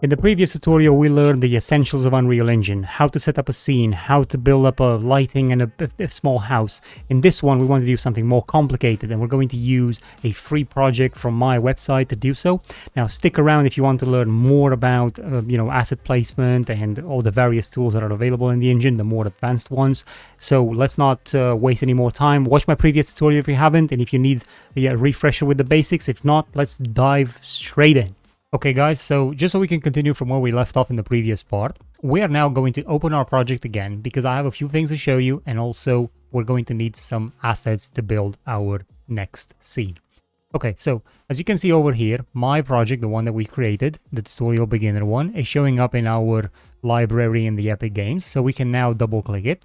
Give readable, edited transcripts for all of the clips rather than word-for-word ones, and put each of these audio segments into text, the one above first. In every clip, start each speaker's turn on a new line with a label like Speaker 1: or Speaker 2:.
Speaker 1: In the previous tutorial, we learned the essentials of Unreal Engine, how to set up a scene, how to build up a lighting and a small house. In this one, we want to do something more complicated, and we're going to use a free project from my website to do so. Now, stick around if you want to learn more about, asset placement and all the various tools that are available in the engine, the more advanced ones. So let's not waste any more time. Watch my previous tutorial if you haven't, and if you need a refresher with the basics. If not, let's dive straight in. Okay guys, so just so we can continue from where we left off in the previous part, we are now going to open our project again because I have a few things to show you, and also we're going to need some assets to build our next scene. Okay, so as you can see over here, my project, the one that we created, the tutorial beginner one, is showing up in our library in the Epic Games, so we can now double click it.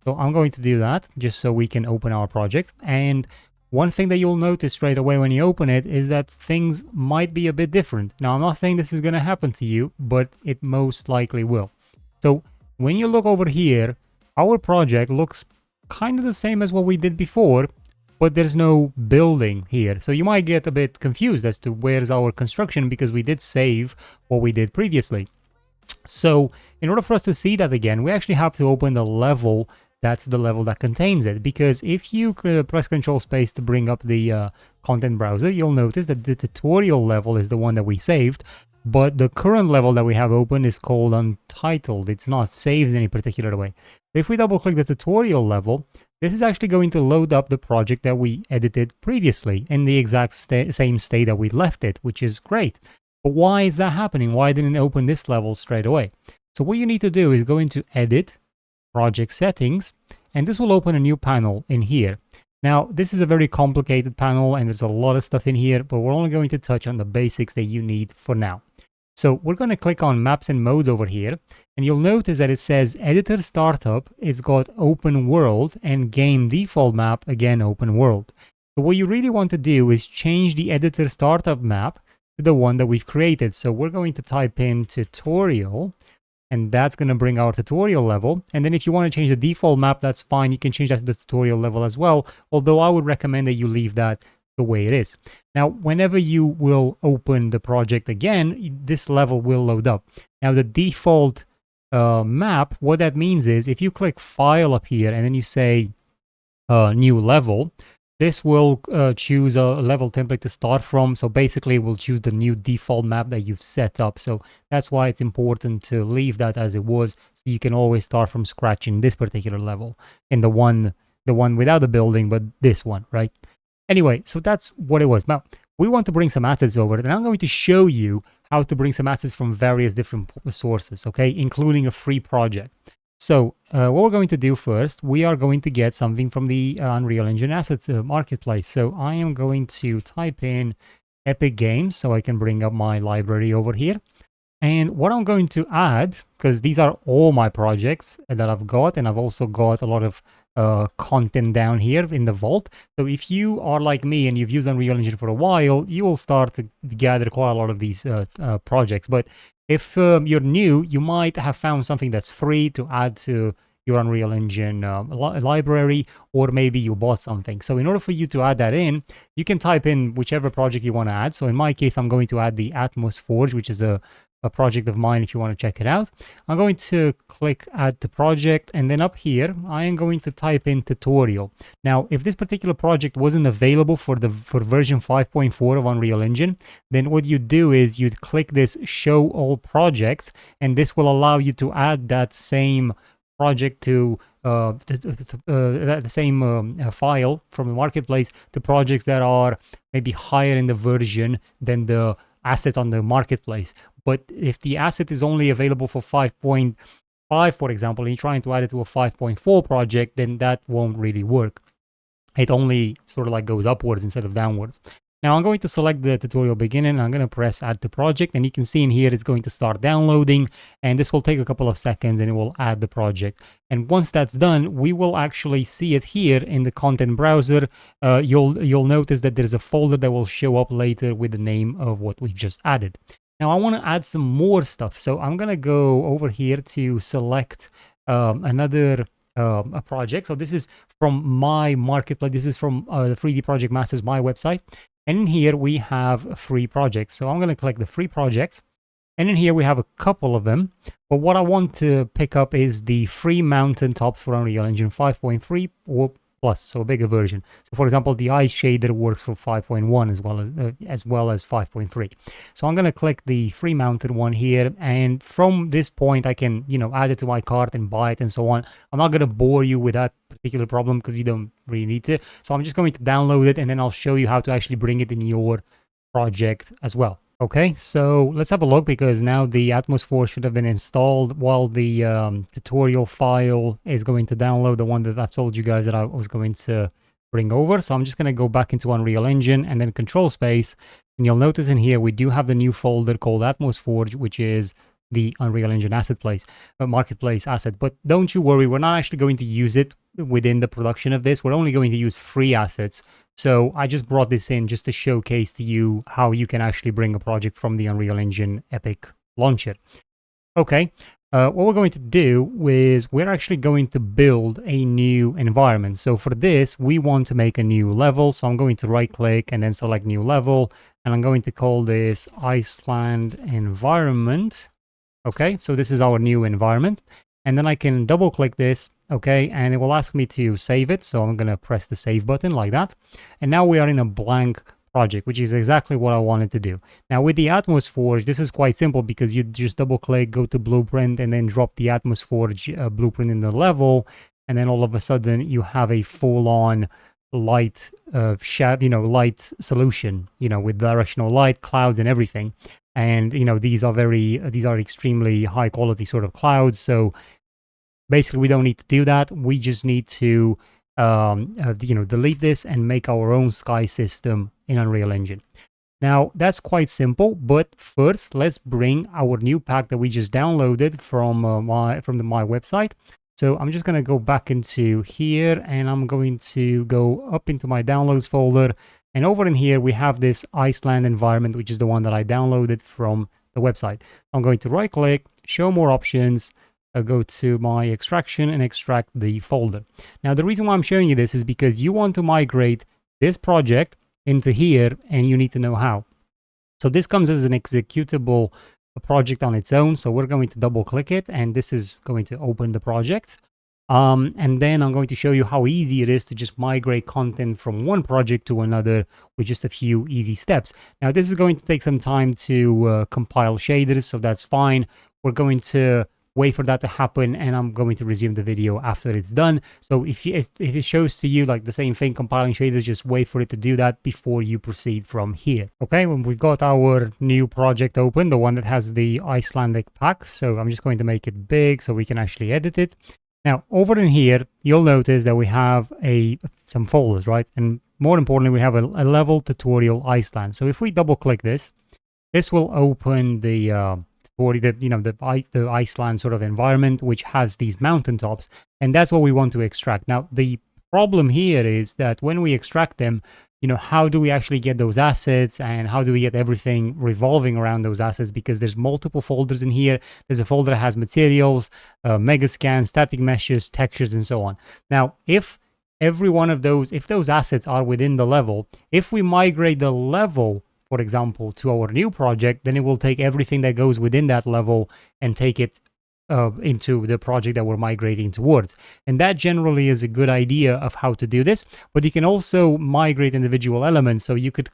Speaker 1: So I'm going to do that just so we can open our project. And one thing that you'll notice straight away when you open it is that things might be a bit different. Now, I'm not saying this is going to happen to you, but it most likely will. So when you look over here, our project looks kind of the same as what we did before, but there's no building here. So you might get a bit confused as to where's our construction, because we did save what we did previously. So in order for us to see that again, we actually have to open the level. That's the level that contains it, because if you press Control Space to bring up the content browser, you'll notice that the tutorial level is the one that we saved, but the current level that we have open is called Untitled. It's not saved in any particular way. If we double click the tutorial level, this is actually going to load up the project that we edited previously in the exact same state that we left it, which is great. But why is that happening? Why didn't it open this level straight away? So what you need to do is go into Edit, Project Settings, and this will open a new panel in here. Now, this is a very complicated panel and there's a lot of stuff in here, but we're only going to touch on the basics that you need for now. So we're going to click on Maps and Modes over here, and you'll notice that it says Editor Startup is got Open World and Game Default Map, again Open World. So what you really want to do is change the Editor Startup map to the one that we've created. So we're going to type in Tutorial, and that's going to bring our tutorial level. And then if you want to change the default map, that's fine. You can change that to the tutorial level as well, although I would recommend that you leave that the way it is. Now, whenever you will open the project again, this level will load up. Now, the default map, what that means is if you click File up here and then you say New Level, this will choose a level template to start from. So basically we'll choose the new default map that you've set up. So that's why it's important to leave that as it was, so you can always start from scratch in this particular level, in the one without the building, but this one, right? Anyway, so that's what it was. Now we want to bring some assets over, and I'm going to show you how to bring some assets from various different sources, okay, including a free project. So what we're going to do first, we are going to get something from the Unreal Engine Assets Marketplace. So I am going to type in Epic Games so I can bring up my library over here. And what I'm going to add, because these are all my projects that I've got, and I've also got a lot of content down here in the vault. So if you are like me and you've used Unreal Engine for a while, you will start to gather quite a lot of these projects. But if you're new, you might have found something that's free to add to your Unreal Engine library, or maybe you bought something. So in order for you to add that in, you can type in whichever project you want to add. So in my case, I'm going to add the Atmos Forge, which is a project of mine if you want to check it out. I'm going to click Add to Project, and then up here, I am going to type in Tutorial. Now, if this particular project wasn't available for version 5.4 of Unreal Engine, then what you do is you'd click this Show All Projects, and this will allow you to add that same project to the same file from the marketplace to projects that are maybe higher in the version than the asset on the marketplace. But if the asset is only available for 5.5, for example, and you're trying to add it to a 5.4 project, then that won't really work. It only sort of like goes upwards instead of downwards. Now I'm going to select the tutorial beginning, and I'm going to press Add to Project, and you can see in here it's going to start downloading, and this will take a couple of seconds and it will add the project. And once that's done, we will actually see it here in the content browser. You'll notice that there's a folder that will show up later with the name of what we've just added. Now I want to add some more stuff, so I'm going to go over here to select another a project. So this is from my marketplace. This is from the 3D Project Masters, my website. And in here we have free projects. So I'm going to click the free projects. And in here we have a couple of them. But what I want to pick up is the free mountaintops for Unreal Engine 5.3 or plus, so a bigger version. So for example, the ice shader works for 5.1 as well as 5.3. So I'm going to click the free mounted one here, and from this point I can, add it to my cart and buy it and so on. I'm not going to bore you with that particular problem because you don't really need to. So I'm just going to download it, and then I'll show you how to actually bring it in your project as well. Okay, so let's have a look, because now the atmosphere should have been installed while the tutorial file is going to download, the one that I've told you guys that I was going to bring over. So I'm just going to go back into Unreal Engine and then control space, and you'll notice in here we do have the new folder called Atmosphere, which is the Unreal Engine marketplace asset. But don't you worry, we're not actually going to use it within the production of this. We're only going to use free assets. So I just brought this in just to showcase to you how you can actually bring a project from the Unreal Engine Epic launcher. Okay, what we're going to do is we're actually going to build a new environment. So for this, we want to make a new level. So I'm going to right click and then select new level, and I'm going to call this Iceland environment. Okay, so this is our new environment, and then I can double click this, okay, and it will ask me to save it. So I'm going to press the save button like that, and now we are in a blank project, which is exactly what I wanted to do. Now with the atmosphere, this is quite simple, because you just double click, go to blueprint, and then drop the atmosphere blueprint in the level, and then all of a sudden you have a full-on light light solution, with directional light, clouds, and everything. And these are extremely high quality sort of clouds. So basically we don't need to do that. We just need to delete this and make our own sky system in Unreal Engine. Now that's quite simple, but first let's bring our new pack that we just downloaded from my website. So I'm just going to go back into here, and I'm going to go up into my downloads folder. And over in here, we have this Iceland environment, which is the one that I downloaded from the website. I'm going to right click, show more options, go to my extraction and extract the folder. Now, the reason why I'm showing you this is because you want to migrate this project into here, and you need to know how. So this comes as an executable project on its own. So we're going to double click it, and this is going to open the project. And then I'm going to show you how easy it is to just migrate content from one project to another with just a few easy steps. Now, this is going to take some time to compile shaders, so that's fine. We're going to wait for that to happen, and I'm going to resume the video after it's done. So if it shows to you like the same thing, compiling shaders, just wait for it to do that before you proceed from here. Okay, when we've got our new project open, the one that has the Icelandic pack, so I'm just going to make it big so we can actually edit it. Now, over in here, you'll notice that we have some folders, right? And more importantly, we have a level tutorial Iceland. So if we double click this, this will open the Iceland sort of environment, which has these mountaintops, and that's what we want to extract. Now, the problem here is that when we extract them, how do we actually get those assets, and how do we get everything revolving around those assets? Because there's multiple folders in here. There's a folder that has materials, megascan, static meshes, textures, and so on. Now, if every one of those, if those assets are within the level, if we migrate the level, for example, to our new project, then it will take everything that goes within that level and take it into the project that we're migrating towards. And that generally is a good idea of how to do this. But you can also migrate individual elements. So you could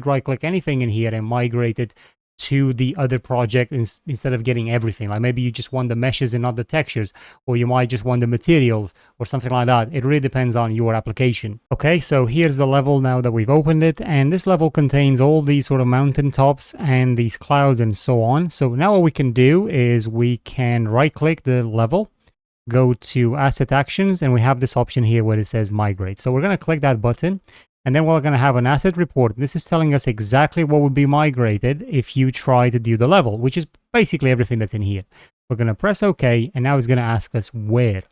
Speaker 1: right click anything in here and migrate it to the other project instead of getting everything. Like maybe you just want the meshes and not the textures, or you might just want the materials or something like that. It really depends on your application. Okay, so here's the level now that we've opened it, and this level contains all these sort of mountain tops and these clouds and so on. So now what we can do is we can right click the level, go to asset actions, and we have this option here where it says migrate. So we're going to click that button, and then we're going to have an asset report. This is telling us exactly what would be migrated if you try to do the level, which is basically everything that's in here. We're going to press OK, and now it's going to ask us where.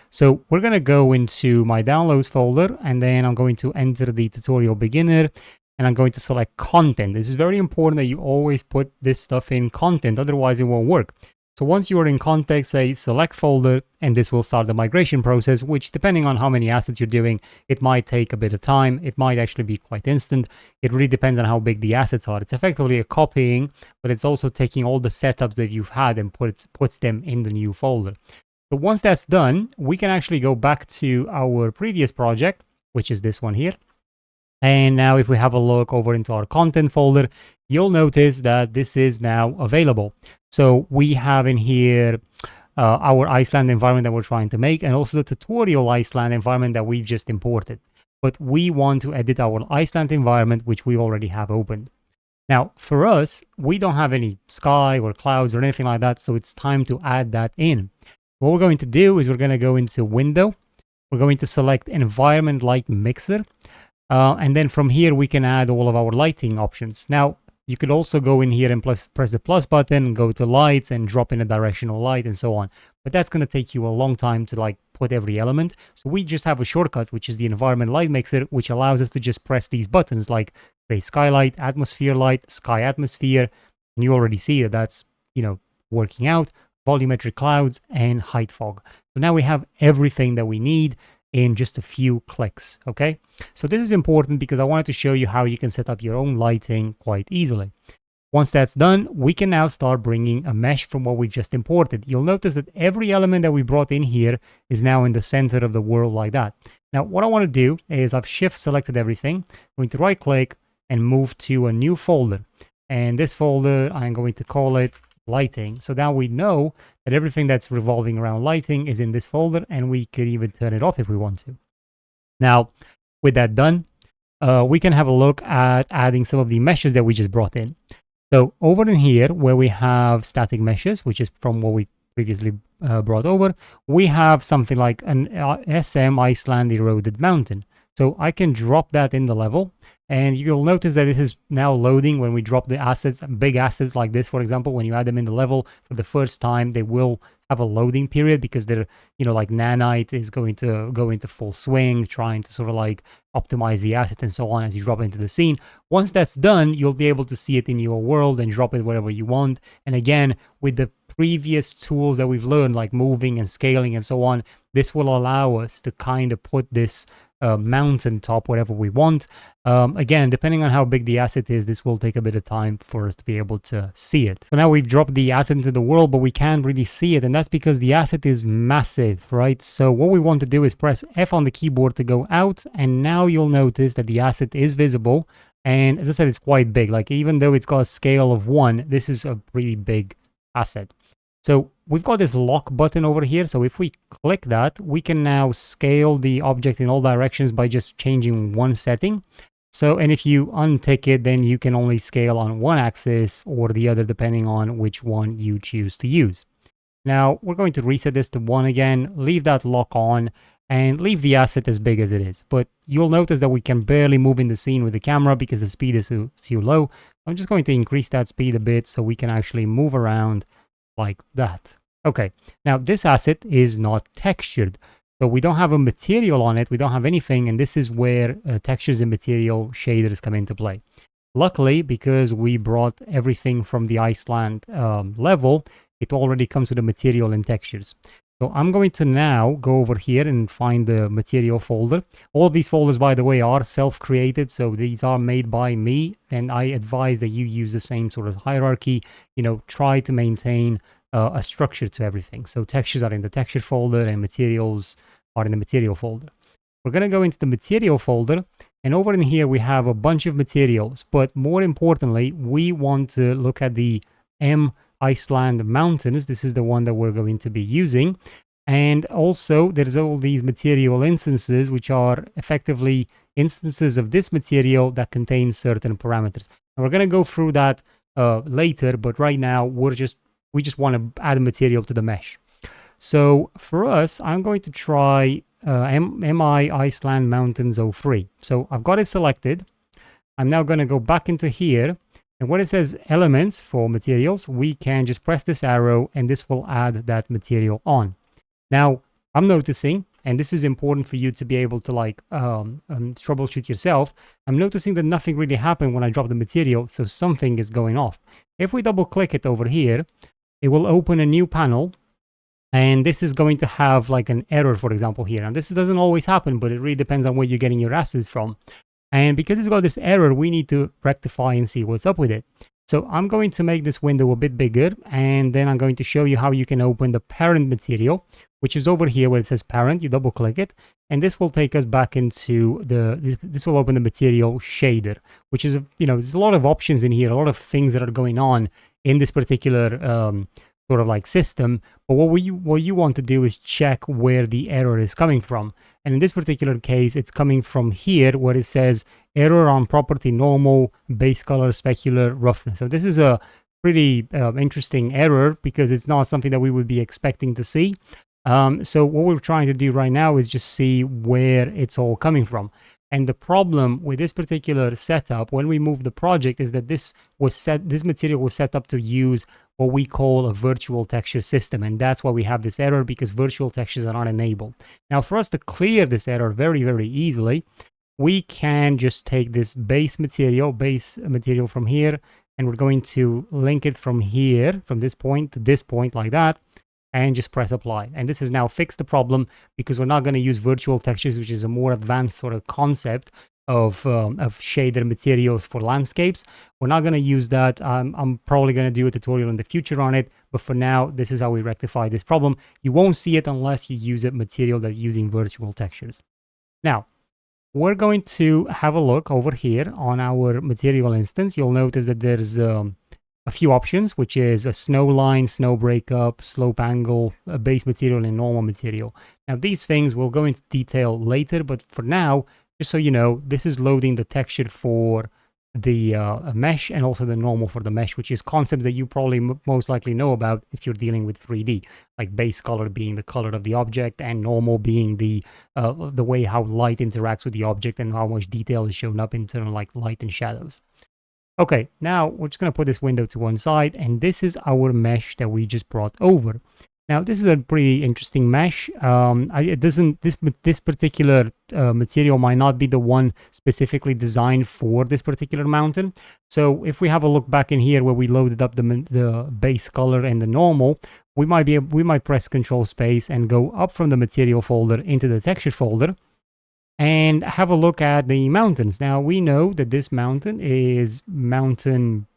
Speaker 1: So we're going to go into my downloads folder, and then I'm going to enter the tutorial beginner, and I'm going to select content. This is very important that you always put this stuff in content, otherwise it won't work. So once you are in context, say select folder, and this will start the migration process, which depending on how many assets you're doing, it might take a bit of time. It might actually be quite instant. It really depends on how big the assets are. It's effectively a copying, but it's also taking all the setups that you've had and puts them in the new folder. So once that's done, we can actually go back to our previous project, which is this one here. And now if we have a look over into our content folder, you'll notice that this is now available. So we have in here our Iceland environment that we're trying to make, and also the tutorial Iceland environment that we've just imported. But we want to edit our Iceland environment, which we already have opened. Now, for us, we don't have any sky or clouds or anything like that, so it's time to add that in. What we're going to do is we're going to go into Window. We're going to select Environment Light Mixer. And then from here, we can add all of our lighting options. Now, you could also go in here and press the plus button, go to lights and drop in a directional light and so on. But that's going to take you a long time to like put every element. So we just have a shortcut, which is the environment light mixer, which allows us to just press these buttons like create skylight, atmosphere light, sky atmosphere. And you already see that that's, working out, volumetric clouds and height fog. So now we have everything that we need in just a few clicks. Okay, so this is important because I wanted to show you how you can set up your own lighting quite easily. Once that's done, we can now start bringing a mesh from what we've just imported. You'll notice that every element that we brought in here is now in the center of the world like that. Now what I want to do is I've shift selected everything. I'm going to right click and move to a new folder, and this folder I'm going to call it lighting. So now we know that everything that's revolving around lighting is in this folder, and we could even turn it off if we want to. Now, with that done, we can have a look at adding some of the meshes that we just brought in. So over in here, where we have static meshes, which is from what we previously brought over, we have something like an SM Iceland eroded mountain. So I can drop that in the level, and you'll notice that it is now loading when we drop the assets, big assets like this, for example. When you add them in the level for the first time, they will have a loading period because they're, like Nanite is going to go into full swing, trying to sort of like optimize the asset and so on as you drop it into the scene. Once that's done, you'll be able to see it in your world and drop it wherever you want. And again, with the previous tools that we've learned, like moving and scaling and so on, this will allow us to kind of put this mountaintop wherever we want. Again, depending on how big the asset is, this will take a bit of time for us to be able to see it. So now we've dropped the asset into the world, but we can't really see it, and that's because the asset is massive, right? So what we want to do is press F on the keyboard to go out, and now you'll notice that the asset is visible. And as I said, it's quite big. Like, even though it's got a scale of 1, this is a pretty big asset. So we've got this lock button over here. So if we click that, we can now scale the object in all directions by just changing one setting. So, and if you untick it, then you can only scale on one axis or the other, depending on which one you choose to use. Now we're going to reset this to 1 again, leave that lock on, and leave the asset as big as it is. But you'll notice that we can barely move in the scene with the camera because the speed is too low. I'm just going to increase that speed a bit so we can actually move around like that. Okay, now this asset is not textured, so we don't have a material on it, we don't have anything, and this is where textures and material shaders come into play. Luckily, because we brought everything from the Iceland level, it already comes with the material and textures. So I'm going to now go over here and find the material folder. All of these folders, by the way, are self-created, so these are made by me, and I advise that you use the same sort of hierarchy. Try to maintain a structure to everything. So textures are in the texture folder and materials are in the material folder. We're going to go into the material folder, and over in here we have a bunch of materials, but more importantly, we want to look at the M Iceland mountains. This is the one that we're going to be using. And also there's all these material instances, which are effectively instances of this material that contain certain parameters. And we're going to go through that later, but right now we just want to add a material to the mesh. So for us, I'm going to try MI Iceland Mountains 03. So I've got it selected. I'm now going to go back into here, and when it says elements for materials, we can just press this arrow and this will add that material on. Now I'm noticing, and this is important for you to be able to troubleshoot yourself, I'm noticing that nothing really happened when I drop the material, so something is going off. If we double click it over here, it will open a new panel, and this is going to have like an error, for example, here. And this doesn't always happen, but it really depends on where you're getting your assets from. And because it's got this error, we need to rectify and see what's up with it. So I'm going to make this window a bit bigger, and then I'm going to show you how you can open the parent material, which is over here where it says parent. You double click it, and this will take us back into this will open the material shader, which is, there's a lot of options in here, a lot of things that are going on in this particular sort of like system. But what you want to do is check where the error is coming from. And in this particular case, it's coming from here where it says error on property normal, base color, specular, roughness. So this is a pretty interesting error because it's not something that we would be expecting to see. So what we're trying to do right now is just see where it's all coming from. And the problem with this particular setup, when we move the project, is that this material was set up to use what we call a virtual texture system. And that's why we have this error, because virtual textures are not enabled. Now, for us to clear this error very, very easily, we can just take this base material from here, and we're going to link it from here, from this point to this point like that, and just press apply. And this has now fixed the problem, because we're not going to use virtual textures, which is a more advanced sort of concept of shader materials for landscapes. We're not going to use that. I'm probably going to do a tutorial in the future on it, but for now, this is how we rectify this problem. You won't see it unless you use a material that's using virtual textures. Now, we're going to have a look over here on our material instance. You'll notice that there's a few options, which is a snow line, snow breakup, slope angle, a base material, and normal material. Now, these things we'll go into detail later, but for now, just so you know, this is loading the texture for the mesh and also the normal for the mesh, which is concepts that you probably most likely know about if you're dealing with 3D, like base color being the color of the object and normal being the way how light interacts with the object and how much detail is shown up in terms of like light and shadows. Okay, now we're just going to put this window to one side, and this is our mesh that we just brought over. Now, this is a pretty interesting mesh. This particular material might not be the one specifically designed for this particular mountain. So if we have a look back in here where we loaded up the base color and the normal, we might press Control Space and go up from the material folder into the texture folder and have a look at the mountains. Now, we know that this mountain is mountain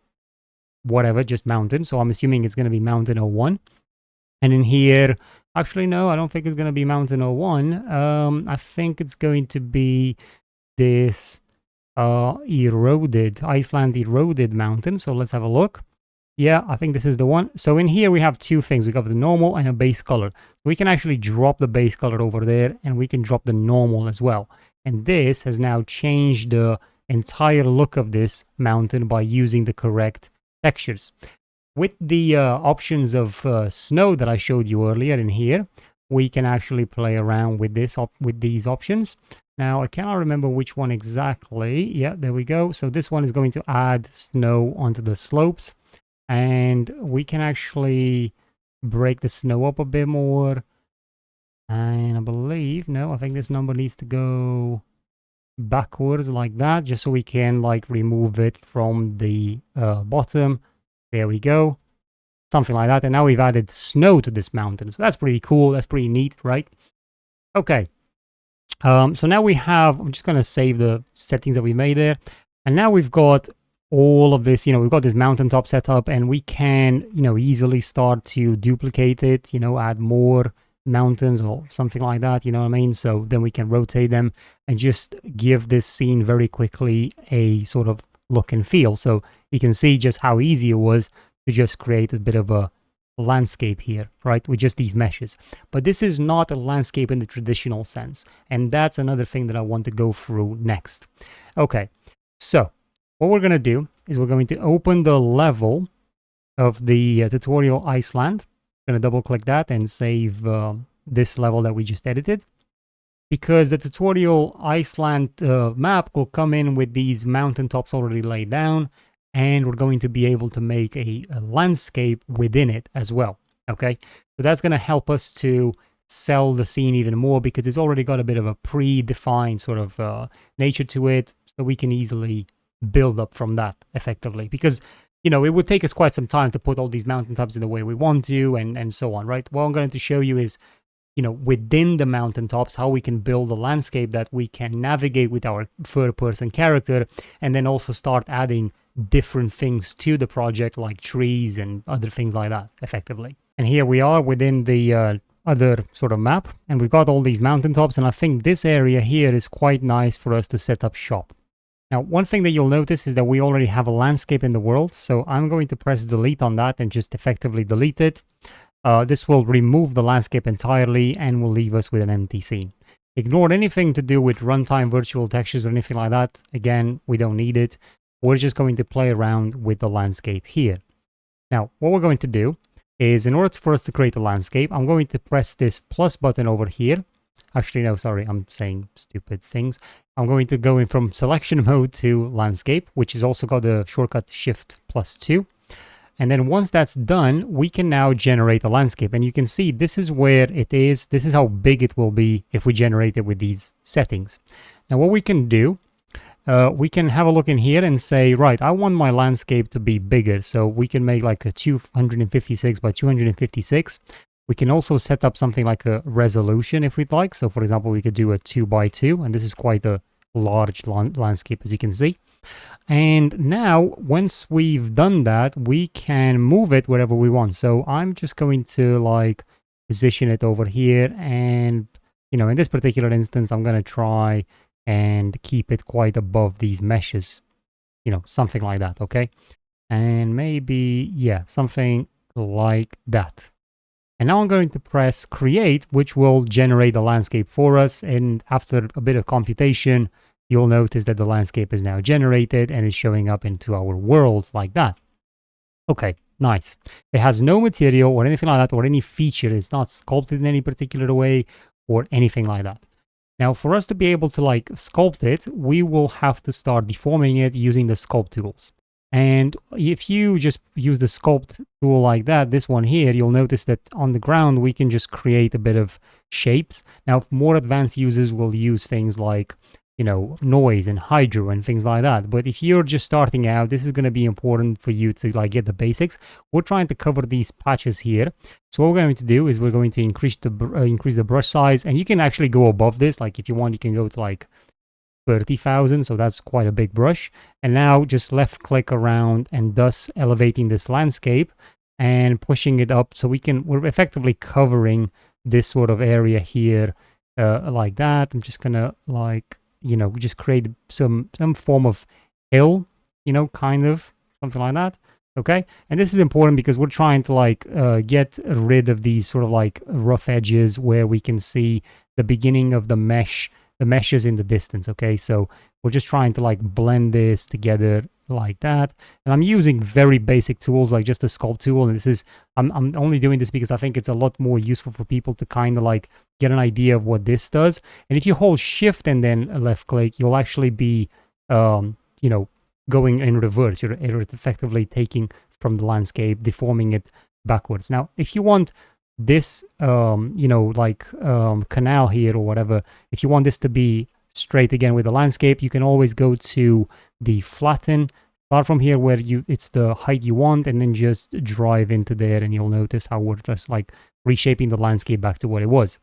Speaker 1: whatever, just mountain. So I'm assuming it's going to be mountain 01. And in here, actually, no, I don't think it's going to be mountain 01. I think it's going to be this Iceland eroded mountain. So let's have a look. Yeah, I think this is the one. So in here, we have two things. We got the normal and a base color. We can actually drop the base color over there, and we can drop the normal as well. And this has now changed the entire look of this mountain by using the correct textures. With the options of snow that I showed you earlier in here, we can actually play around with these options. Now, I cannot remember which one exactly. Yeah, there we go. So this one is going to add snow onto the slopes. And we can actually break the snow up a bit more. And I believe, no, I think this number needs to go backwards like that, just so we can like remove it from the bottom. There we go. Something like that. And now we've added snow to this mountain. So that's pretty cool. That's pretty neat, right? Okay. So now I'm just going to save the settings that we made there. And now we've got all of this, we've got this mountaintop setup, and we can, easily start to duplicate it, add more mountains or something like that, you know what I mean? So then we can rotate them and just give this scene very quickly a sort of look and feel. So you can see just how easy it was to just create a bit of a landscape here, right, with just these meshes. But this is not a landscape in the traditional sense, and that's another thing that I want to go through next. Okay, so what we're going to do is we're going to open the level of the tutorial Iceland. I'm going to double click that and save this level that we just edited, because the tutorial Iceland map will come in with these mountaintops already laid down, and we're going to be able to make a landscape within it as well. Okay, so that's going to help us to sell the scene even more, because it's already got a bit of a predefined sort of nature to it, so we can easily build up from that effectively. Because you know, it would take us quite some time to put all these mountaintops in the way we want to, and so on, right? What I'm going to show you is, you know, within the mountaintops, how we can build a landscape that we can navigate with our third-person character, and then also start adding different things to the project, like trees and other things like that, effectively. And here we are within the other sort of map, and we've got all these mountaintops, and I think this area here is quite nice for us to set up shop. Now, one thing that you'll notice is that we already have a landscape in the world, so I'm going to press delete on that and just effectively delete it. This will remove the landscape entirely and will leave us with an empty scene. Ignore anything to do with runtime virtual textures or anything like that. Again, we don't need it. We're just going to play around with the landscape here. Now, what we're going to do is, in order for us to create a landscape, I'm going to press this plus button over here. Actually, no, sorry, I'm saying stupid things. I'm going to go in from selection mode to landscape, which has also got the shortcut Shift+2. And then once that's done, we can now generate a landscape. And you can see this is where it is. This is how big it will be if we generate it with these settings. Now, what we can do, we can have a look in here and say, right, I want my landscape to be bigger. So we can make like a 256 by 256. We can also set up something like a resolution if we'd like. So for example, we could do a 2 by 2, and this is quite a large landscape, as you can see. And now, once we've done that, we can move it wherever we want. So I'm just going to like position it over here, and you know, in this particular instance, I'm going to try and keep it quite above these meshes, you know, something like that. Okay. And maybe, yeah, something like that. And now I'm going to press create, which will generate the landscape for us. And after a bit of computation, you'll notice that the landscape is now generated and is showing up into our world like that. Okay, nice. It has no material or anything like that, or any feature. It's not sculpted in any particular way or anything like that. Now, for us to be able to like sculpt it, we will have to start deforming it using the sculpt tools. And if you just use the sculpt tool like that, this one here, you'll notice that on the ground, we can just create a bit of shapes. Now, more advanced users will use things like, you know, noise and hydro and things like that. But if you're just starting out, this is going to be important for you to like get the basics. We're trying to cover these patches here. So what we're going to do is we're going to increase the brush size, and you can actually go above this. Like if you want, you can go to like 30,000, so that's quite a big brush. And now just left click around and thus elevating this landscape and pushing it up, so we're effectively covering this sort of area here like that. I'm just gonna like, you know, just create some form of hill, you know, kind of something like that. Okay, and this is important because we're trying to like get rid of these sort of like rough edges where we can see the beginning of the meshes in the distance. Okay, so we're just trying to like blend this together like that. And I'm using very basic tools like just a sculpt tool, and this is I'm only doing this because I think it's a lot more useful for people to kind of like get an idea of what this does. And if you hold shift and then left click, you'll actually be you know, going in reverse. You're effectively taking from the landscape, deforming it backwards. Now if you want this you know, like canal here or whatever, if you want this to be straight again with the landscape, you can always go to the flatten, start from here where it's the height you want, and then just drive into there, and you'll notice how we're just like reshaping the landscape back to what it was.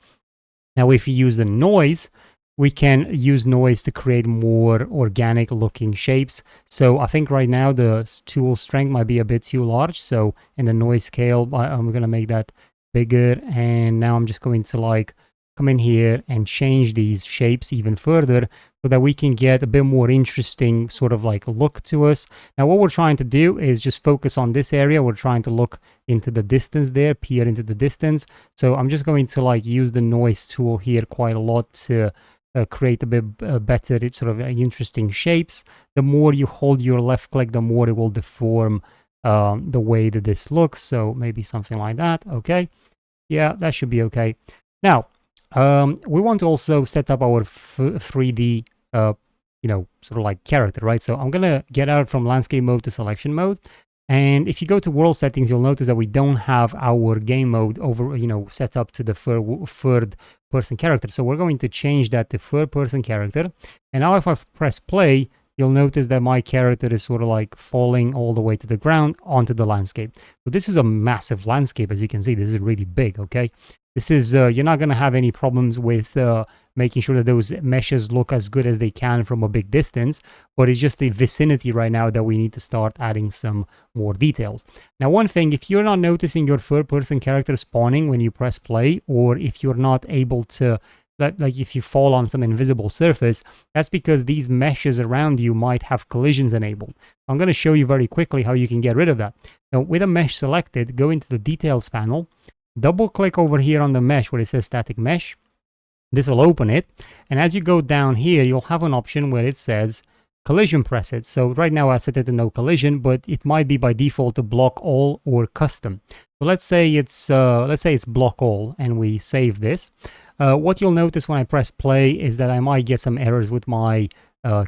Speaker 1: Now if you use the noise, we can use noise to create more organic looking shapes. So I think right now the tool strength might be a bit too large, so in the noise scale I'm gonna make that bigger. And now I'm just going to like come in here and change these shapes even further so that we can get a bit more interesting sort of like look to us. Now what we're trying to do is just focus on this area. We're trying to look into the distance there, peer into the distance. So I'm just going to like use the noise tool here quite a lot to create a bit better sort of interesting shapes. The more you hold your left click, the more it will deform the way that this looks. So maybe something like that. Okay, yeah, that should be okay. Now we want to also set up our 3D you know, sort of like character, right? So I'm gonna get out from landscape mode to selection mode, and if you go to world settings, you'll notice that we don't have our game mode over, you know, set up to the third person character. So we're going to change that to third person character. And now if I press play, you'll notice that my character is sort of like falling all the way to the ground onto the landscape. So this is a massive landscape, as you can see. This is really big, okay? This is, you're not going to have any problems with making sure that those meshes look as good as they can from a big distance, but it's just the vicinity right now that we need to start adding some more details. Now, one thing, if you're not noticing your third-person character spawning when you press play, or if you're not able to, like if you fall on some invisible surface, that's because these meshes around you might have collisions enabled. I'm going to show you very quickly how you can get rid of that. Now, with a mesh selected, go into the details panel, double click over here on the mesh where it says static mesh. This will open it, and as you go down here, you'll have an option where it says collision preset. So right now I set it to no collision, but it might be by default to block all or custom. So let's say it's block all, and we save this. What you'll notice when I press play is that I might get some errors with my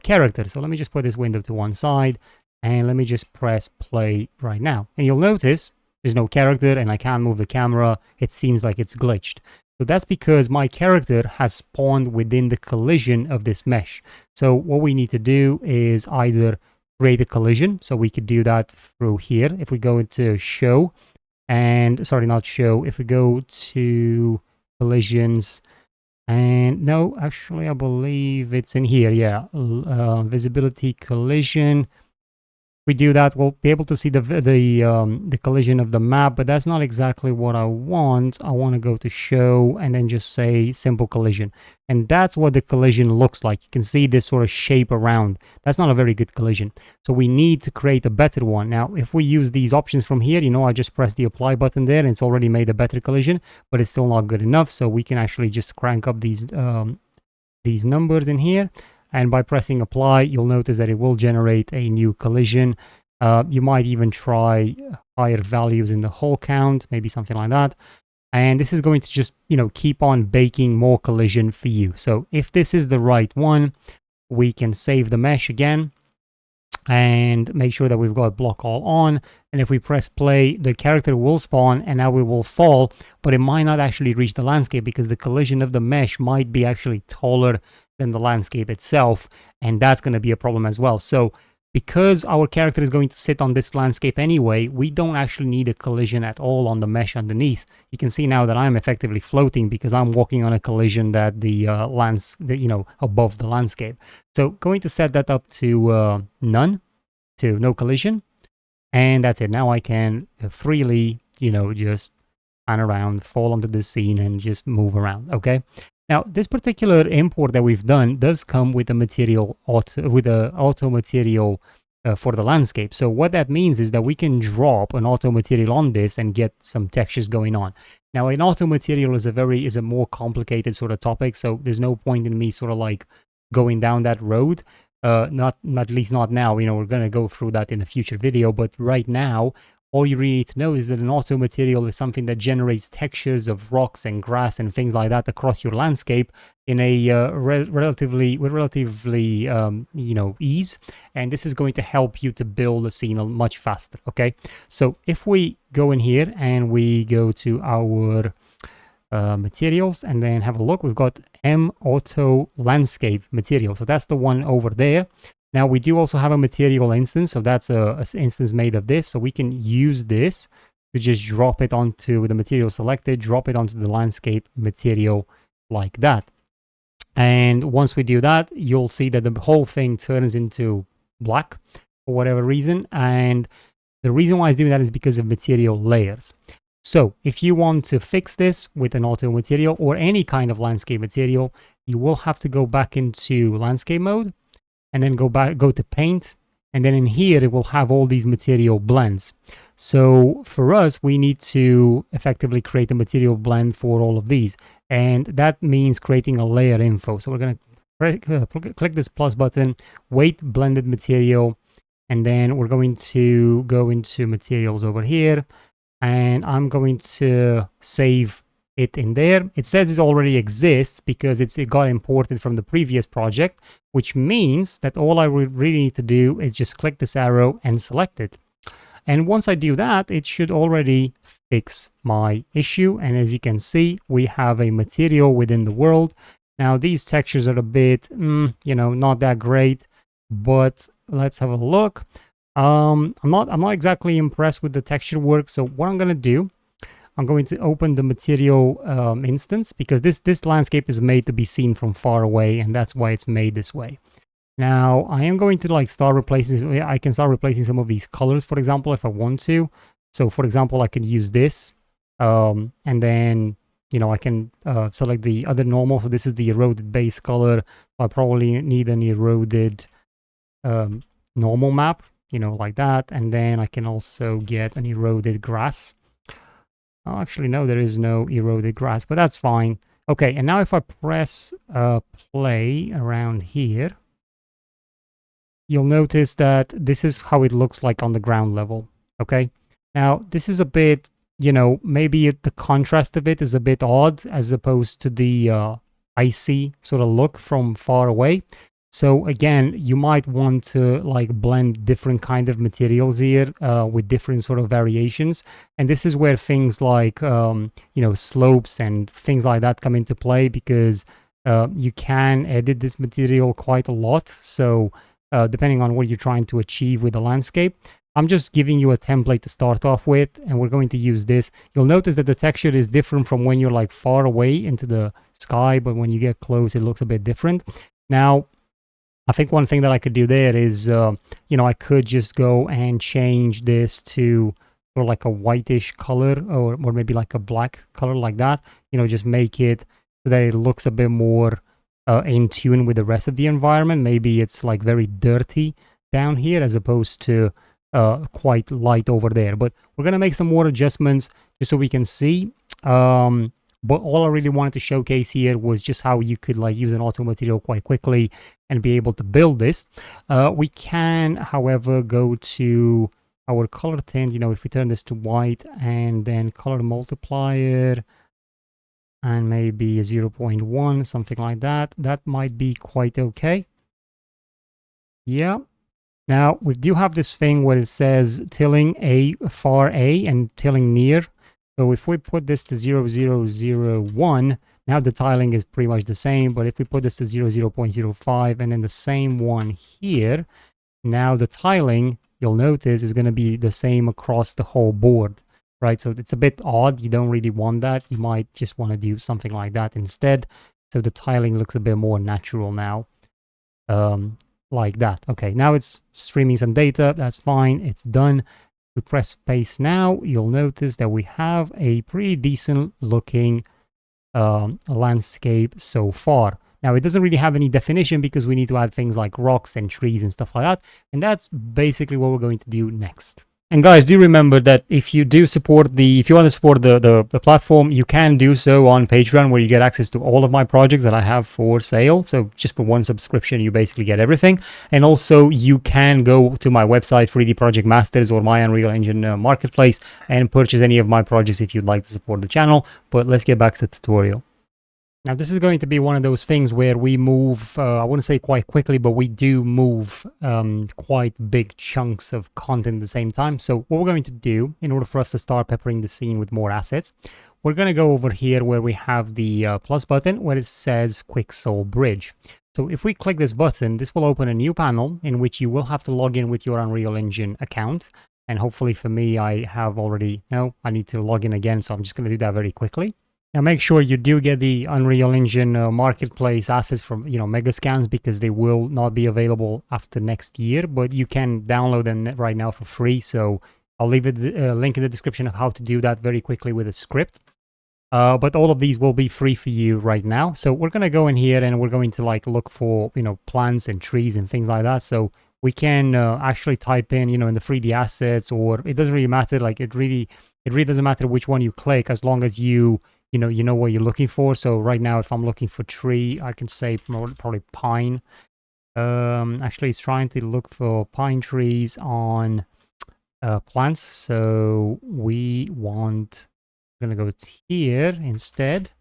Speaker 1: character. So let me just put this window to one side, and let me just press play right now. And you'll notice there's no character, and I can't move the camera. It seems like it's glitched. So that's because my character has spawned within the collision of this mesh. So what we need to do is either create a collision. So we could do that through here. If we go into show, and sorry, not show. If we go to collisions, and no, actually, I believe it's in here. Yeah, visibility collision. We do that, we'll be able to see the collision of the map, but that's not exactly what I want. I want to go to show and then just say simple collision. And that's what the collision looks like. You can see this sort of shape around. That's not a very good collision. So we need to create a better one. Now, if we use these options from here, you know, I just press the apply button there and it's already made a better collision, but it's still not good enough. So we can actually just crank up these numbers in here. And by pressing apply, you'll notice that it will generate a new collision. You might even try higher values in the hole count, maybe something like that. And this is going to just, you know, keep on baking more collision for you. So if this is the right one, we can save the mesh again and make sure that we've got block all on. And if we press play, the character will spawn and now we will fall, but it might not actually reach the landscape because the collision of the mesh might be actually taller than the landscape itself, and that's going to be a problem as well. So because our character is going to sit on this landscape anyway, we don't actually need a collision at all on the mesh underneath. You can see now that I'm effectively floating because I'm walking on a collision that above the landscape. So going to set that up to none, to no collision, and that's it. Now I can freely, you know, just pan around, fall onto the scene, and just move around. Okay. Now, this particular import that we've done does come with a material auto material for the landscape. So what that means is that we can drop an auto material on this and get some textures going on. Now, an auto material is a more complicated sort of topic, so there's no point in me sort of like going down that road. Not at least not now. You know, we're going to go through that in a future video, but right now, all you really need to know is that an auto material is something that generates textures of rocks and grass and things like that across your landscape in a relatively ease. And this is going to help you to build a scene much faster. Okay, so if we go in here and we go to our materials and then have a look, we've got M Auto Landscape material. So that's the one over there. Now we do also have a material instance, so that's an instance made of this. So we can use this to just drop it onto the material selected, drop it onto the landscape material like that. And once we do that, you'll see that the whole thing turns into black for whatever reason. And the reason why it's doing that is because of material layers. So if you want to fix this with an auto material or any kind of landscape material, you will have to go back into landscape mode and then go to paint, and then in here it will have all these material blends. So for us, we need to effectively create a material blend for all of these, and that means creating a layer info. So we're going to click this plus button, weight blended material, and then we're going to go into materials over here, and I'm going to save it in there. It says it already exists because it got imported from the previous project, which means that all I really need to do is just click this arrow and select it. And once I do that, it should already fix my issue. And as you can see, we have a material within the world. Now these textures are a bit, not that great. but let's have a look. I'm not exactly impressed with the texture work. So what I'm gonna do, I'm going to open the material instance, because this landscape is made to be seen from far away, and that's why it's made this way. Now I am going to like start replacing. I can start replacing some of these colors, for example, if I want to. So for example, I can use this, and then I can select the other normal. So this is the eroded base color. I probably need an eroded normal map, like that. And then I can also get an eroded grass. Oh, actually, no, there is no eroded grass, but that's fine. Okay, and now if I press play around here, you'll notice that this is how it looks like on the ground level. Okay, now this is a bit, maybe the contrast of it is a bit odd as opposed to the icy sort of look from far away. So again, you might want to like blend different kind of materials here with different sort of variations. And this is where things like, slopes and things like that come into play, because you can edit this material quite a lot. So depending on what you're trying to achieve with the landscape, I'm just giving you a template to start off with, and we're going to use this. You'll notice that the texture is different from when you're like far away into the sky, but when you get close, it looks a bit different. Now, I think one thing that I could do there is, I could just go and change this to sort of like a whitish color, or maybe like a black color like that. Just make it so that it looks a bit more in tune with the rest of the environment. Maybe it's like very dirty down here as opposed to quite light over there. But we're going to make some more adjustments just so we can see. But all I really wanted to showcase here was just how you could like use an auto material quite quickly and be able to build this. We can, however, go to our color tint. If we turn this to white and then color multiplier and maybe a 0.1, something like that, that might be quite okay. Yeah. Now we do have this thing where it says tilling a far A and tilling near. So if we put this to 0.001, now the tiling is pretty much the same. But if we put this to 0.05 and then the same one here, now the tiling, you'll notice, is going to be the same across the whole board, right? So it's a bit odd. You don't really want that. You might just want to do something like that instead. So the tiling looks a bit more natural now, like that. Okay, now it's streaming some data. That's fine. It's done. We press space now, you'll notice that we have a pretty decent looking landscape so far. Now, it doesn't really have any definition because we need to add things like rocks and trees and stuff like that. And that's basically what we're going to do next. And guys, do remember that if you want to support the platform, you can do so on Patreon, where you get access to all of my projects that I have for sale. So just for one subscription, you basically get everything. And also you can go to my website, 3D Project Masters, or my Unreal Engine marketplace, and purchase any of my projects if you'd like to support the channel. But let's get back to the tutorial. Now, this is going to be one of those things where we move, I wouldn't say quite quickly, but we do move quite big chunks of content at the same time. So what we're going to do, in order for us to start peppering the scene with more assets, we're going to go over here where we have the plus button, where it says Quixel Bridge. So if we click this button, this will open a new panel in which you will have to log in with your Unreal Engine account. And hopefully for me, I have already, no, I need to log in again. So I'm just going to do that very quickly. Now make sure you do get the Unreal Engine marketplace assets from Megascans, because they will not be available after next year, but you can download them right now for free. So I'll leave a link in the description of how to do that very quickly with a script. But all of these will be free for you right now. So we're going to go in here and we're going to like look for plants and trees and things like that. So we can actually type in in the 3D assets, or it doesn't really matter. Like it really doesn't matter which one you click, as long as you know what you're looking for. So right now, if I'm looking for tree, I can say probably pine. Actually, it's trying to look for pine trees on plants. So we're gonna go here instead,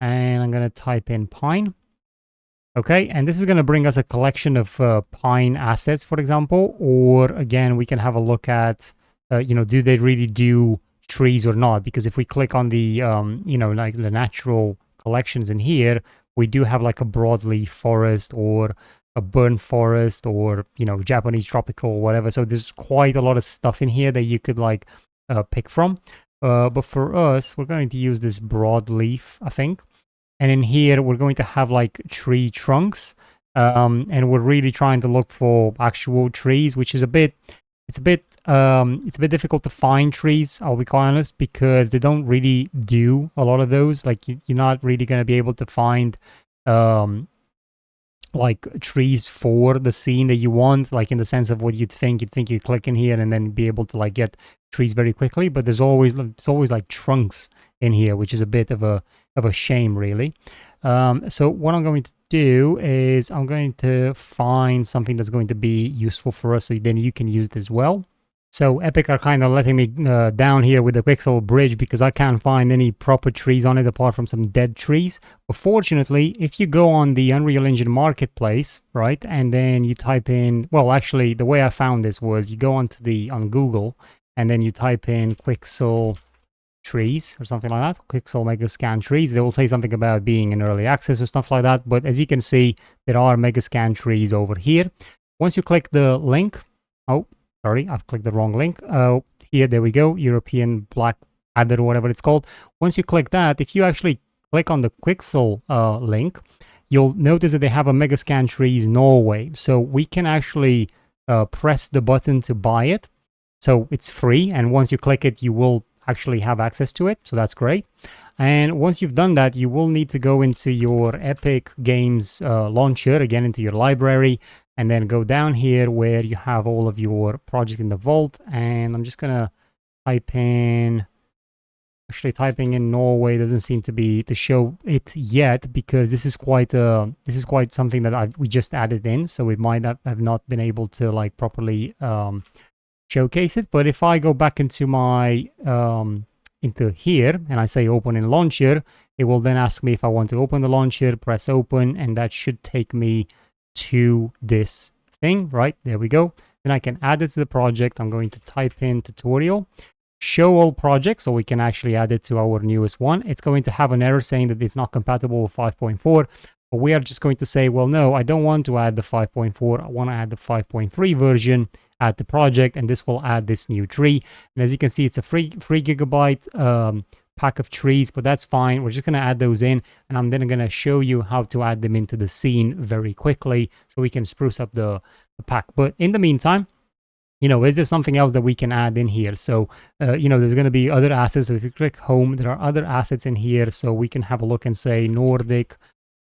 Speaker 1: and I'm gonna type in pine. Okay, and this is gonna bring us a collection of pine assets, for example. Or again, we can have a look at do they really do trees or not? Because if we click on the like the natural collections in here, we do have like a broadleaf forest or a burnt forest or, you know, Japanese tropical or whatever. So there's quite a lot of stuff in here that you could like pick from. But for us, we're going to use this broadleaf, I think. And in here, we're going to have like tree trunks. And we're really trying to look for actual trees, which is it's a bit difficult to find trees, I'll be quite honest, because they don't really do a lot of those. Like you're not really going to be able to find like trees for the scene that you want, like in the sense of what you'd think you click in here and then be able to like get trees very quickly. But there's always like trunks in here, which is a bit of a shame, really. So what I'm going to do is I'm going to find something that's going to be useful for us, so then you can use it as well. So Epic are kind of letting me down here with the Quixel bridge because I can't find any proper trees on it apart from some dead trees. But fortunately, if you go on the Unreal Engine Marketplace, right, and then you type in, well, actually, the way I found this was you go on Google and then you type in Quixel trees or something like that, Quixel Mega Scan trees. They will say something about being in early access or stuff like that. But as you can see, there are Mega Scan trees over here. Once you click the link, sorry, I've clicked the wrong link. Here, there we go, European Black Adder or whatever it's called. Once you click that, if you actually click on the Quixel link, you'll notice that they have a Mega Scan Trees Norway. So we can actually press the button to buy it. So it's free, and once you click it, you will actually have access to it. So that's great. And once you've done that, you will need to go into your Epic Games launcher, again into your library, and then go down here where you have all of your project in the vault. And I'm just gonna type in, actually typing in Norway doesn't seem to show it yet, because this is quite something that we just added in, so we might have not been able to like properly showcase it. But if I go back into my into here and I say open in launcher, it will then ask me if I want to open the launcher, press open, and that should take me to this thing. Right, there we go. Then I can add it to the project. I'm going to type in tutorial, show all projects, so we can actually add it to our newest one. It's going to have an error saying that it's not compatible with 5.4, but we are just going to say, well, no, I don't want to add the 5.4. I want to add the 5.3 version, add the project, and this will add this new tree. And as you can see, it's a 3 gigabyte pack of trees, but that's fine. We're just going to add those in, and I'm then going to show you how to add them into the scene very quickly so we can spruce up the pack. But in the meantime, you know, is there something else that we can add in here? So, you know, there's going to be other assets. So if you click home, there are other assets in here. So we can have a look and say Nordic,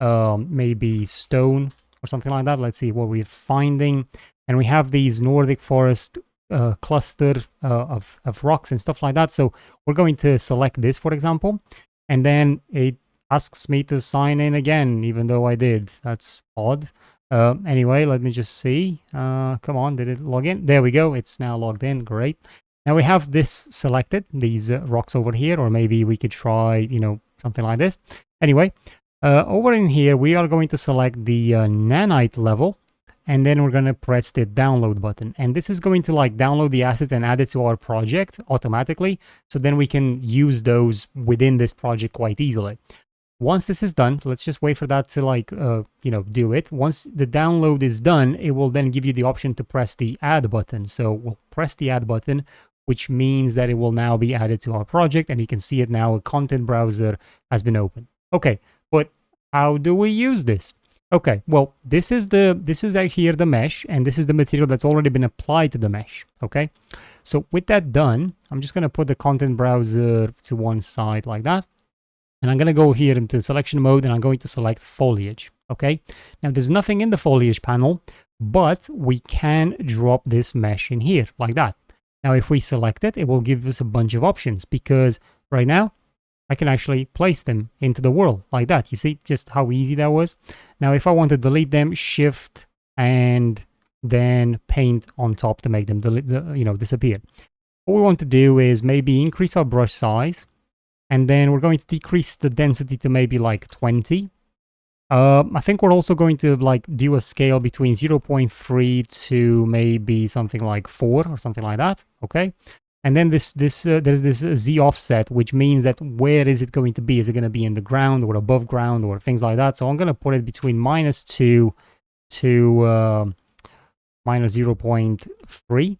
Speaker 1: maybe stone or something like that. Let's see what we're finding. And we have these Nordic forest cluster of rocks and stuff like that. So we're going to select this, for example, and then it asks me to sign in again, even though I did. That's odd. Anyway, let me just see. Come on, did it log in? There we go. It's now logged in. Great. Now we have this selected, these rocks over here, or maybe we could try, you know, something like this. Anyway, over in here, we are going to select the Nanite level, and then we're going to press the download button. And this is going to like download the assets and add it to our project automatically. So then we can use those within this project quite easily. Once this is done, let's just wait for that to like, you know, do it. Once the download is done, it will then give you the option to press the add button. So we'll press the add button, which means that it will now be added to our project, and you can see it now. A content browser has been opened. Okay, but how do we use this? Okay, well, this is here the mesh, and this is the material that's already been applied to the mesh. Okay, so with that done, I'm just going to put the content browser to one side like that. And I'm going to go here into selection mode, and I'm going to select foliage. Okay, now there's nothing in the foliage panel, but we can drop this mesh in here like that. Now, if we select it, it will give us a bunch of options, because right now I can actually place them into the world like that. You see just how easy that was? Now, if I want to delete them, shift and then paint on top to make them disappear. What we want to do is maybe increase our brush size, and then we're going to decrease the density to maybe like 20. I think we're also going to like do a scale between 0.3 to maybe something like 4 or something like that. Okay. And then there's this Z offset, which means that where is it going to be? Is it going to be in the ground or above ground or things like that? So I'm going to put it between -2 to minus 0.3.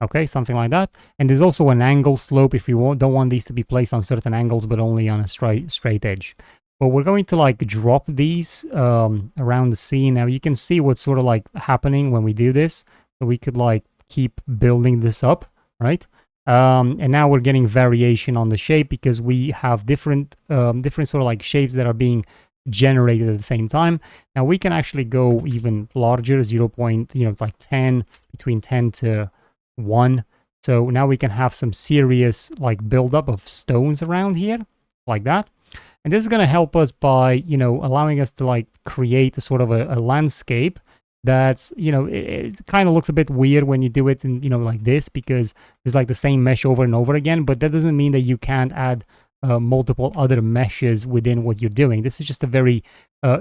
Speaker 1: Okay, something like that. And there's also an angle slope if you don't want these to be placed on certain angles, but only on a straight edge. But we're going to like drop these around the scene. Now you can see what's sort of like happening when we do this. So we could like keep building this up, right? And now we're getting variation on the shape because we have different sort of like shapes that are being generated at the same time. Now we can actually go even larger, 0. Like 10, between 10 to 1. So now we can have some serious like buildup of stones around here, like that. And this is going to help us by, allowing us to like create a sort of a landscape that's, it kind of looks a bit weird when you do it in, like this, because it's like the same mesh over and over again. But that doesn't mean that you can't add multiple other meshes within what you're doing. This is just a very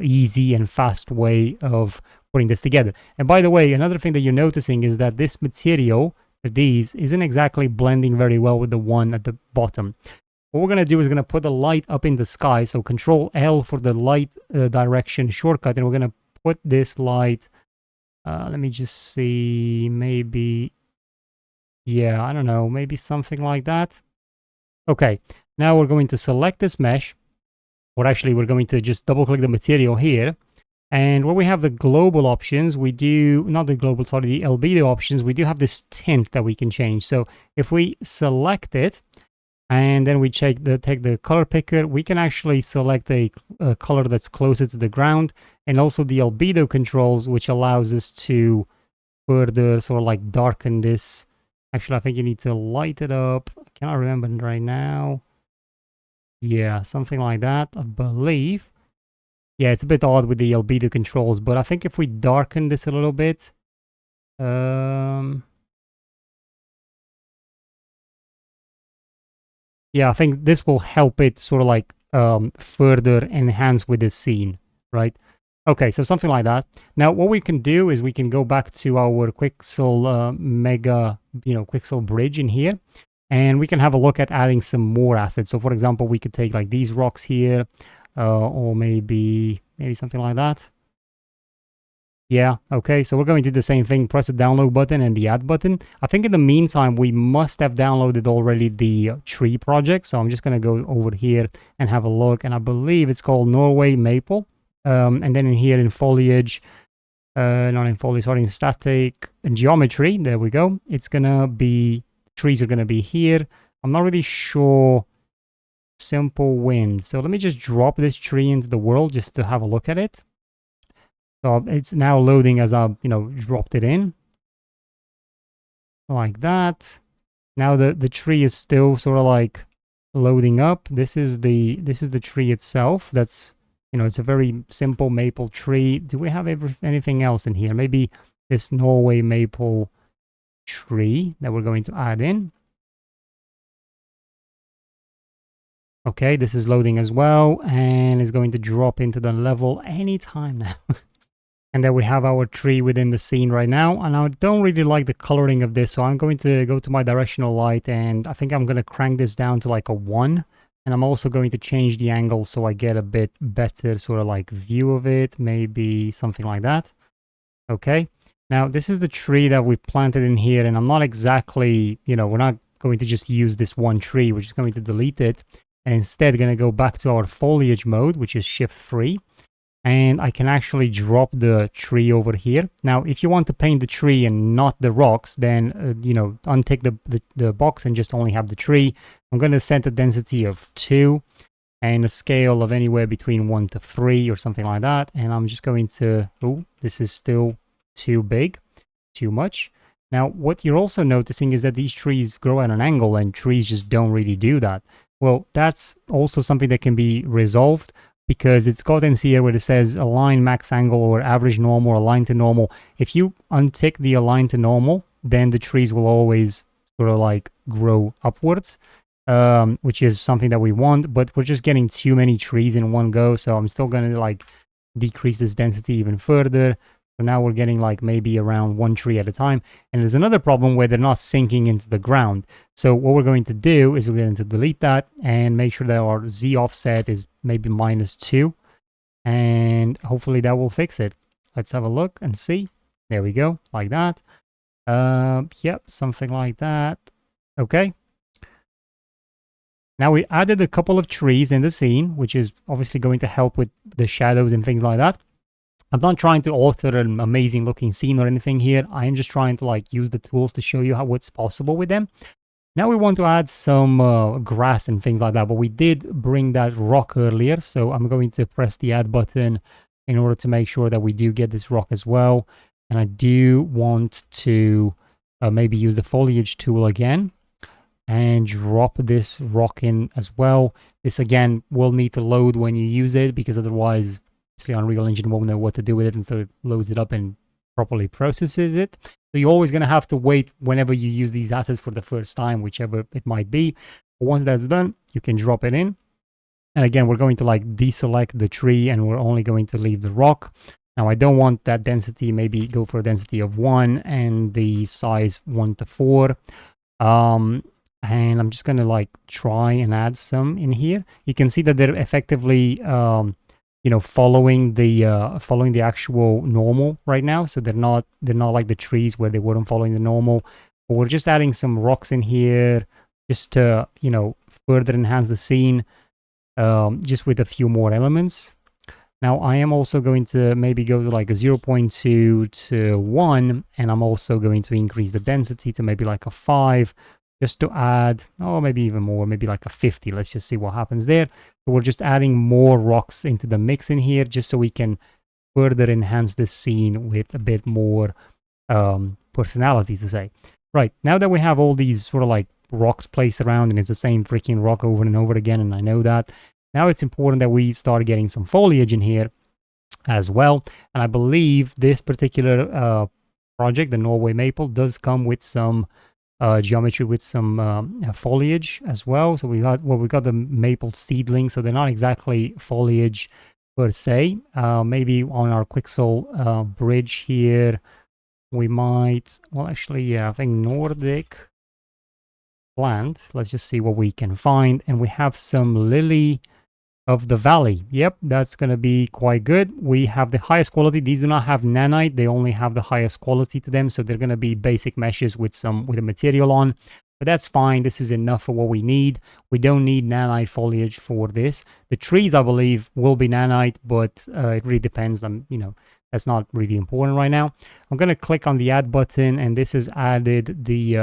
Speaker 1: easy and fast way of putting this together. And by the way, another thing that you're noticing is that this material, these, isn't exactly blending very well with the one at the bottom. What we're going to do is going to put the light up in the sky. So Control L for the light direction shortcut. And we're going to put this light, let me just see, maybe, yeah, I don't know, maybe something like that. Okay, now we're going to select this mesh. Or actually, we're going to just double click the material here. And where we have the global options, we do, not the global, sorry, the albedo options, we do have this tint that we can change. So if we select it, and then we take the color picker, we can actually select a color that's closer to the ground, and also the albedo controls, which allows us to further sort of like darken this. Actually, I think you need to light it up. I cannot remember right now. Yeah, something like that, I believe. Yeah, it's a bit odd with the albedo controls, but I think if we darken this a little bit, yeah, I think this will help it sort of like further enhance with the scene, right? Okay, so something like that. Now, what we can do is we can go back to our Quixel Mega, Quixel bridge in here, and we can have a look at adding some more assets. So, for example, we could take like these rocks here, or maybe something like that. Yeah, okay, so we're going to do the same thing, press the download button and the add button. I think in the meantime, we must have downloaded already the tree project. So I'm just going to go over here and have a look. And I believe it's called Norway Maple. And then in here in Foliage, not in Foliage, sorry, in Static and Geometry, there we go. It's going to be, trees are going to be here. I'm not really sure. Simple wind. So let me just drop this tree into the world just to have a look at it. So it's now loading as I've, dropped it in. Like that. Now the tree is still sort of like loading up. This is the tree itself. That's, it's a very simple maple tree. Do we have anything else in here? Maybe this Norway maple tree that we're going to add in. Okay, this is loading as well, and it's going to drop into the level anytime now. And then we have our tree within the scene right now. And I don't really like the coloring of this, so I'm going to go to my directional light, and I think I'm going to crank this down to like a 1. And I'm also going to change the angle so I get a bit better sort of like view of it, maybe something like that. Okay, now this is the tree that we planted in here, and I'm not exactly, we're not going to just use this one tree. We're just going to delete it, and instead going to go back to our foliage mode, which is Shift 3. And I can actually drop the tree over here. Now, if you want to paint the tree and not the rocks, then, untick the box and just only have the tree. I'm going to set a density of 2 and a scale of anywhere between 1 to 3 or something like that. And I'm just going to, oh, this is still too big, too much. Now, what you're also noticing is that these trees grow at an angle, and trees just don't really do that. Well, that's also something that can be resolved, because it's got in here where it says align max angle or average normal or align to normal. If you untick the align to normal, then the trees will always sort of like grow upwards, which is something that we want, but we're just getting too many trees in one go. So I'm still going to like decrease this density even further. So now we're getting like maybe around 1 tree at a time. And there's another problem where they're not sinking into the ground. So what we're going to do is we're going to delete that and make sure that our Z offset is maybe -2. And hopefully that will fix it. Let's have a look and see. There we go, like that. Yep, something like that. Okay. Now we added a couple of trees in the scene, which is obviously going to help with the shadows and things like that. I'm not trying to author an amazing looking scene or anything here. I am just trying to like use the tools to show you what's possible with them. Now we want to add some grass and things like that, but we did bring that rock earlier, so I'm going to press the add button in order to make sure that we do get this rock as well. And I do want to maybe use the foliage tool again and drop this rock in as well. This again will need to load when you use it, because otherwise Unreal Engine won't know what to do with it until it loads it up and properly processes it. So you're always going to have to wait whenever you use these assets for the first time, whichever it might be. But once that's done, you can drop it in. And again, we're going to like deselect the tree and we're only going to leave the rock. Now I don't want that density, maybe go for a density of 1 and the size 1 to 4. And I'm just going to like try and add some in here. You can see that they're effectively following the actual normal right now. So they're not like the trees where they weren't following the normal. But we're just adding some rocks in here just to further enhance the scene, just with a few more elements. Now I am also going to maybe go to like a 0.2 to 1, and I'm also going to increase the density to maybe like a 5, just to add, maybe even more, maybe like a 50. Let's just see what happens there. So we're just adding more rocks into the mix in here, just so we can further enhance this scene with a bit more personality, to say. Right, now that we have all these sort of like rocks placed around, and it's the same freaking rock over and over again, and I know that, now it's important that we start getting some foliage in here as well. And I believe this particular project, the Norway Maple, does come with some geometry with some foliage as well. So we got the maple seedlings, so they're not exactly foliage per se. Maybe on our Quixel bridge here, we might, I think Nordic plant. Let's just see what we can find. And we have some lily of the valley. Yep, that's going to be quite good. We have the highest quality. These do not have nanite. They only have the highest quality to them. So they're going to be basic meshes with a material on. But that's fine. This is enough for what we need. We don't need nanite foliage for this. The trees, I believe, will be nanite, but it really depends on, that's not really important right now. I'm going to click on the add button, and this has added these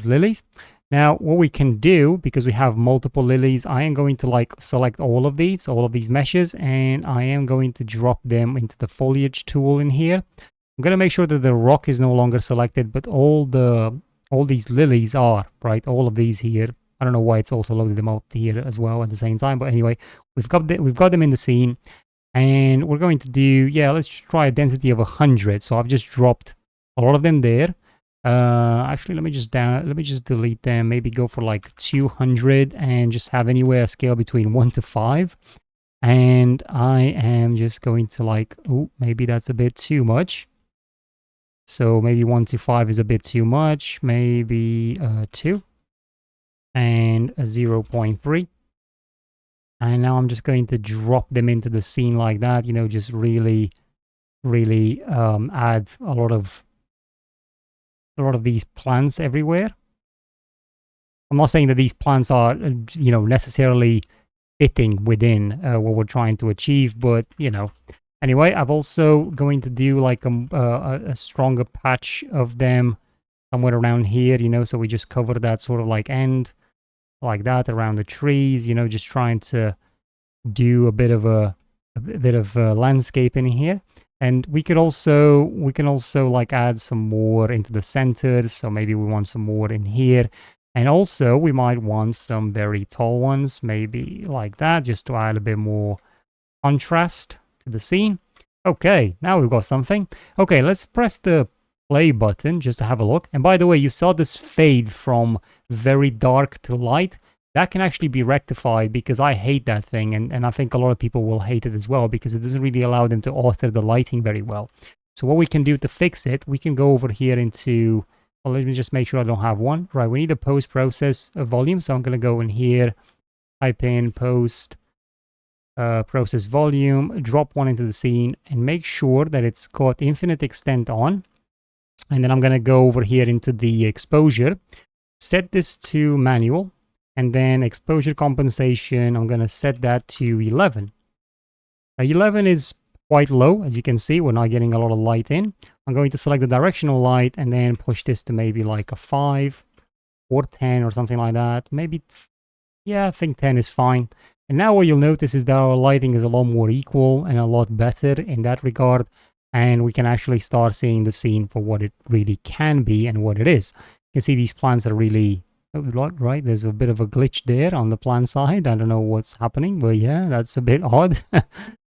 Speaker 1: lilies. Now, what we can do, because we have multiple lilies, I am going to like select all of these meshes, and I am going to drop them into the foliage tool in here. I'm going to make sure that the rock is no longer selected, but all these lilies are, right? All of these here. I don't know why it's also loaded them up here as well at the same time, but anyway, we've got them in the scene, and we're going to do, let's try a density of 100. So I've just dropped a lot of them there. Actually, let me just delete them. Maybe go for like 200 and just have anywhere a scale between 1 to 5. And I am just going to like, maybe that's a bit too much. So maybe 1 to 5 is a bit too much. Maybe 2 and a 0.3. And now I'm just going to drop them into the scene like that. Just really add a lot of these plants everywhere. I'm not saying that these plants are, necessarily fitting within what we're trying to achieve, but, Anyway, I'm also going to do like a stronger patch of them somewhere around here, so we just cover that sort of like end like that around the trees, just trying to do a bit of landscape in here. And we can also like add some more into the centers. So maybe we want some more in here. And also we might want some very tall ones, maybe like that, just to add a bit more contrast to the scene. Okay, now we've got something. Okay, let's press the play button just to have a look. And by the way, you saw this fade from very dark to light. That can actually be rectified, because I hate that thing, and I think a lot of people will hate it as well, because it doesn't really allow them to author the lighting very well. So what we can do to fix it, we can go over here into, well, let me just make sure I don't have one. Right, we need a post-process volume, so I'm going to go in here, type in post process volume, drop one into the scene, and make sure that it's got infinite extent on. And then I'm going to go over here into the exposure, set this to manual, and then exposure compensation, I'm going to set that to 11. 11 is quite low, as you can see, we're not getting a lot of light in. I'm going to select the directional light and then push this to maybe like a 5 or 10 or something like that. Maybe, yeah, I think 10 is fine. And now what you'll notice is that our lighting is a lot more equal and a lot better in that regard. And we can actually start seeing the scene for what it really can be and what it is. You can see these plants are really, right? There's a bit of a glitch there on the plant side. I don't know what's happening, but yeah, that's a bit odd.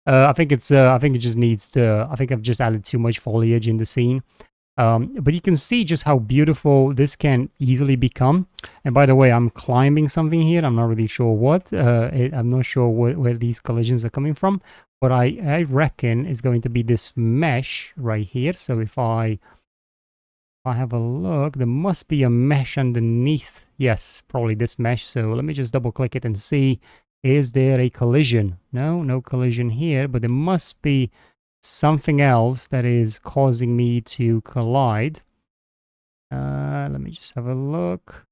Speaker 1: I think it just needs to, I think I've just added too much foliage in the scene. But you can see just how beautiful this can easily become. And by the way, I'm climbing something here. I'm not really sure what. I'm not sure where these collisions are coming from. But I reckon it's going to be this mesh right here. So if I have a look, there must be a mesh underneath. Yes, probably this mesh. So let me just double click it and see. Is there a collision? No collision here. But there must be something else that is causing me to collide. Let me just have a look.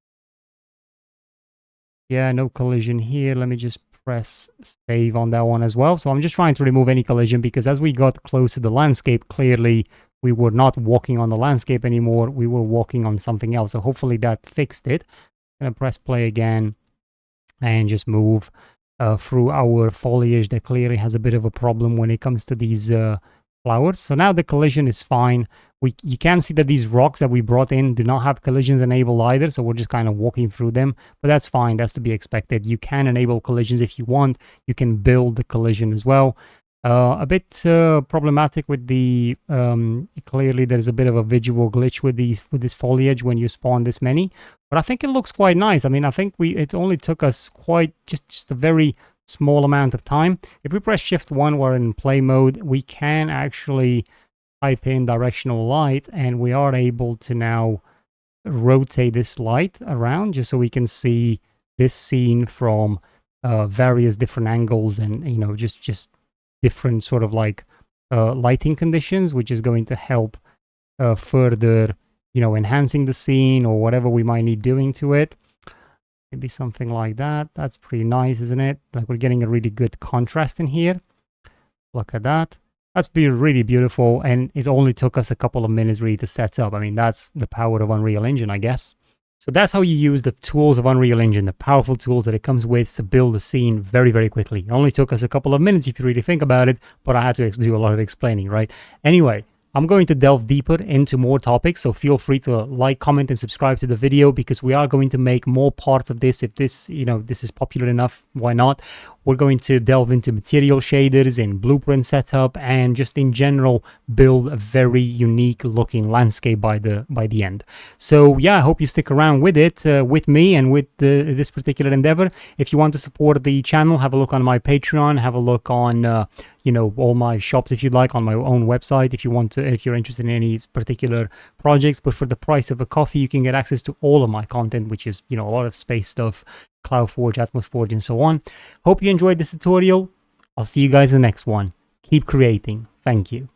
Speaker 1: Yeah, no collision here. Let me just press save on that one as well. So I'm just trying to remove any collision because as we got close to the landscape, clearly we were not walking on the landscape anymore. We were walking on something else. So hopefully that fixed it. I'm going to press play again and just move through our foliage that clearly has a bit of a problem when it comes to these flowers. So now the collision is fine. You can see that these rocks that we brought in do not have collisions enabled either, so we're just kind of walking through them, but that's fine. That's to be expected. You can enable collisions if you want. You can build the collision as well. A bit problematic with the clearly there's a bit of a visual glitch with this foliage when you spawn this many, but I think it looks quite nice. I mean, I think it only took us quite just a very small amount of time. If we press shift 1 while in play mode, we can actually type in directional light and we are able to now rotate this light around just so we can see this scene from various different angles and, you know, just different sort of like lighting conditions, which is going to help further, you know, enhancing the scene or whatever we might need doing to it. Maybe something like that. That's pretty nice, isn't it? Like we're getting a really good contrast in here. Look at that. That's really beautiful, and it only took us a couple of minutes really to set up. I mean, that's the power of Unreal Engine, I guess. So that's how you use the tools of Unreal Engine, the powerful tools that it comes with to build a scene very, very quickly. It only took us a couple of minutes if you really think about it, but I had to do a lot of explaining, right? Anyway, I'm going to delve deeper into more topics, so feel free to like, comment, and subscribe to the video because we are going to make more parts of this. If this, you know, this is popular enough, why not? We're going to delve into material shaders and blueprint setup and just in general build a very unique looking landscape by the end. So yeah, I hope you stick around with it, with me and with this particular endeavor. If you want to support the channel, have a look on my Patreon, have a look on you know, all my shops if you'd like, on my own website if you want to, if you're interested in any particular projects. But for the price of a coffee, you can get access to all of my content, which is, you know, a lot of space stuff, CloudForge, AtmosForge, and so on. Hope you enjoyed this tutorial. I'll see you guys in the next one. Keep creating. Thank you.